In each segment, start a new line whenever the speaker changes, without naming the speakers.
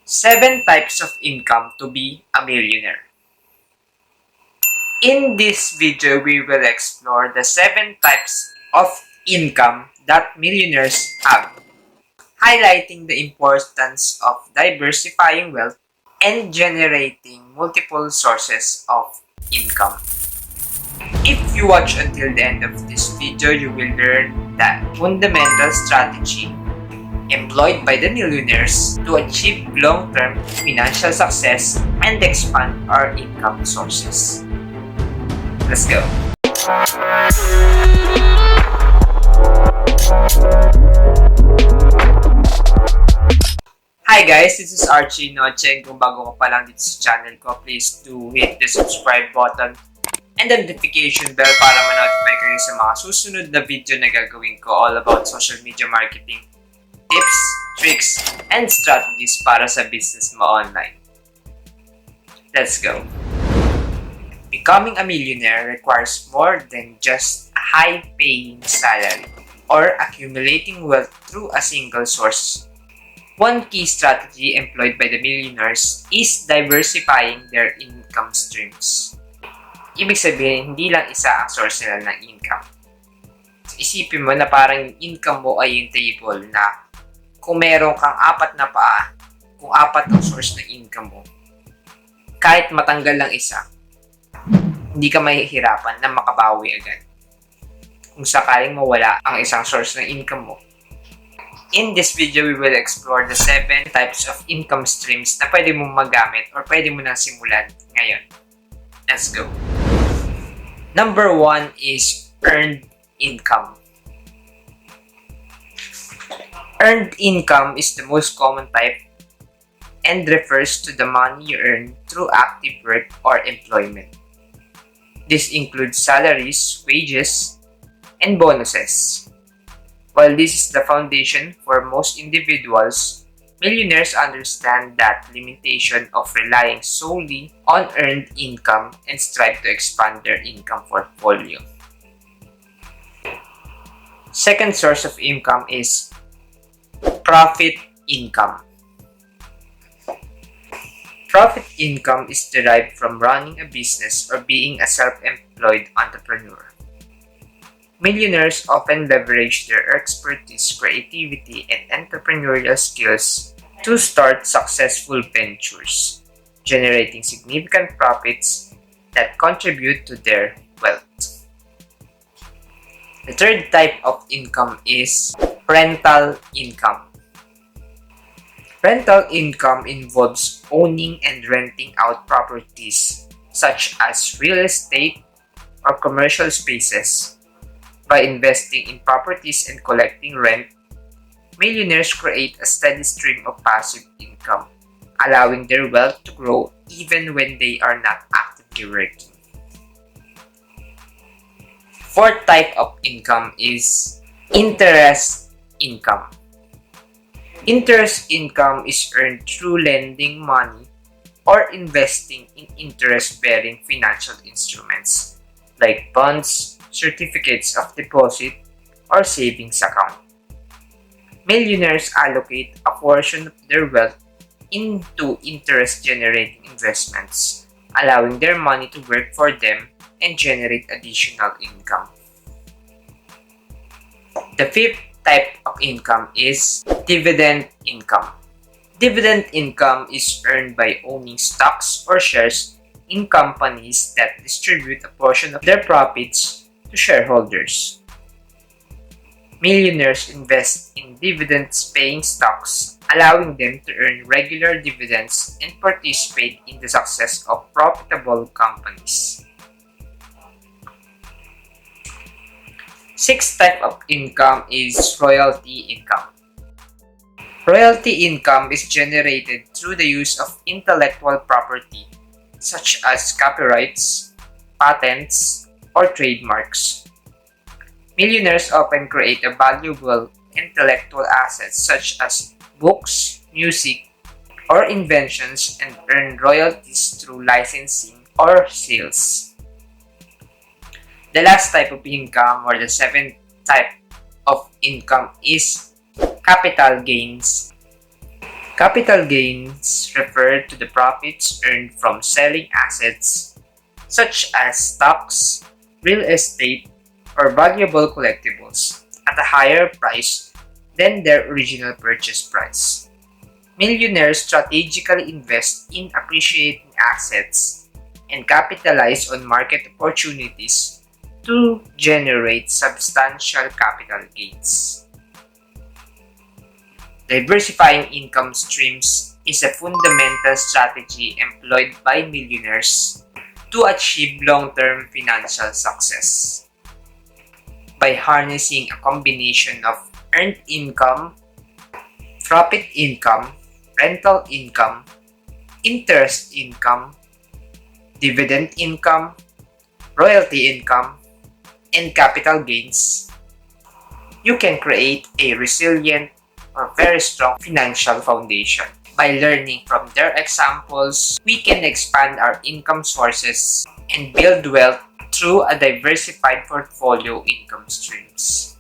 7 types of income to be a millionaire. In this video, we will explore the 7 types of income that millionaires have, highlighting the importance of diversifying wealth and generating multiple sources of income. If you watch until the end of this video, you will learn that fundamental strategy employed by the millionaires to achieve long-term financial success and expand our income sources. Let's go! Hi guys, this is Archie, Noche. Kung bago ka pa lang dito sa channel ko, please do hit the subscribe button and the notification bell para ma-notify kayo sa mga susunod na video na gagawin ko all about social media marketing, tips, tricks, and strategies para sa business mo online. Let's go! Becoming a millionaire requires more than just a high-paying salary or accumulating wealth through a single source. One key strategy employed by the millionaires is diversifying their income streams. Ibig sabihin, hindi lang isa ang source nila ng income. Isipin mo na parang yung income mo ay yung table na kung meron kang 4 na paa, kung 4 ang source ng income mo, kahit matanggal lang isa, hindi ka mahihirapan na makabawi agad kung sakaling mawala ang isang source ng income mo. In this video, we will explore the 7 types of income streams na pwede mong magamit or pwede mo nang simulan ngayon. Let's go! Number 1 is earned income. Earned income is the most common type and refers to the money you earn through active work or employment. This includes salaries, wages, and bonuses. While this is the foundation for most individuals, millionaires understand that limitation of relying solely on earned income and strive to expand their income portfolio. Second source of income is profit income. Profit income is derived from running a business or being a self-employed entrepreneur. Millionaires often leverage their expertise, creativity, and entrepreneurial skills to start successful ventures, generating significant profits that contribute to their wealth. The third type of income is rental income. Rental income involves owning and renting out properties such as real estate or commercial spaces. By investing in properties and collecting rent, millionaires create a steady stream of passive income, allowing their wealth to grow even when they are not actively working. Fourth type of income is interest income. Interest income is earned through lending money or investing in interest-bearing financial instruments like bonds, certificates of deposit, or savings account. Millionaires allocate a portion of their wealth into interest-generating investments, allowing their money to work for them and generate additional income. The fifth type of income is dividend income. Dividend income is earned by owning stocks or shares in companies that distribute a portion of their profits to shareholders. Millionaires invest in dividends-paying stocks, allowing them to earn regular dividends and participate in the success of profitable companies. Sixth type of income is royalty income. Royalty income is generated through the use of intellectual property such as copyrights, patents, or trademarks. Millionaires often create a valuable intellectual assets such as books, music, or inventions and earn royalties through licensing or sales. The last type of income, or the 7th type of income, is capital gains. Capital gains refer to the profits earned from selling assets such as stocks, real estate, or valuable collectibles at a higher price than their original purchase price. Millionaires strategically invest in appreciating assets and capitalize on market opportunities to generate substantial capital gains. Diversifying income streams is a fundamental strategy employed by millionaires to achieve long-term financial success. By harnessing a combination of earned income, profit income, rental income, interest income, dividend income, royalty income, and capital gains, you can create a resilient or very strong financial foundation. By learning from their examples, we can expand our income sources and build wealth through a diversified portfolio income streams.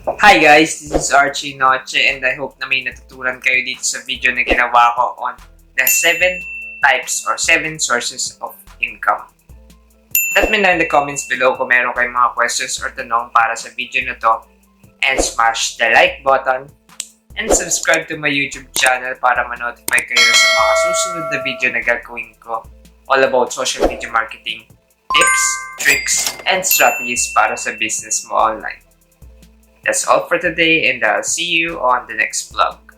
Hi guys, this is Archie Noche and I hope na may natutunan kayo dito sa video na ginawa ko on the 7 types or 7 sources of income. Let me know in the comments below kung meron kayong mga questions or tanong para sa video na to, and smash the like button and subscribe to my YouTube channel para ma-notify kayo sa mga susunod na video na gagawin ko all about social media marketing, tips, tricks, and strategies para sa business mo online. That's all for today and I'll see you on the next vlog.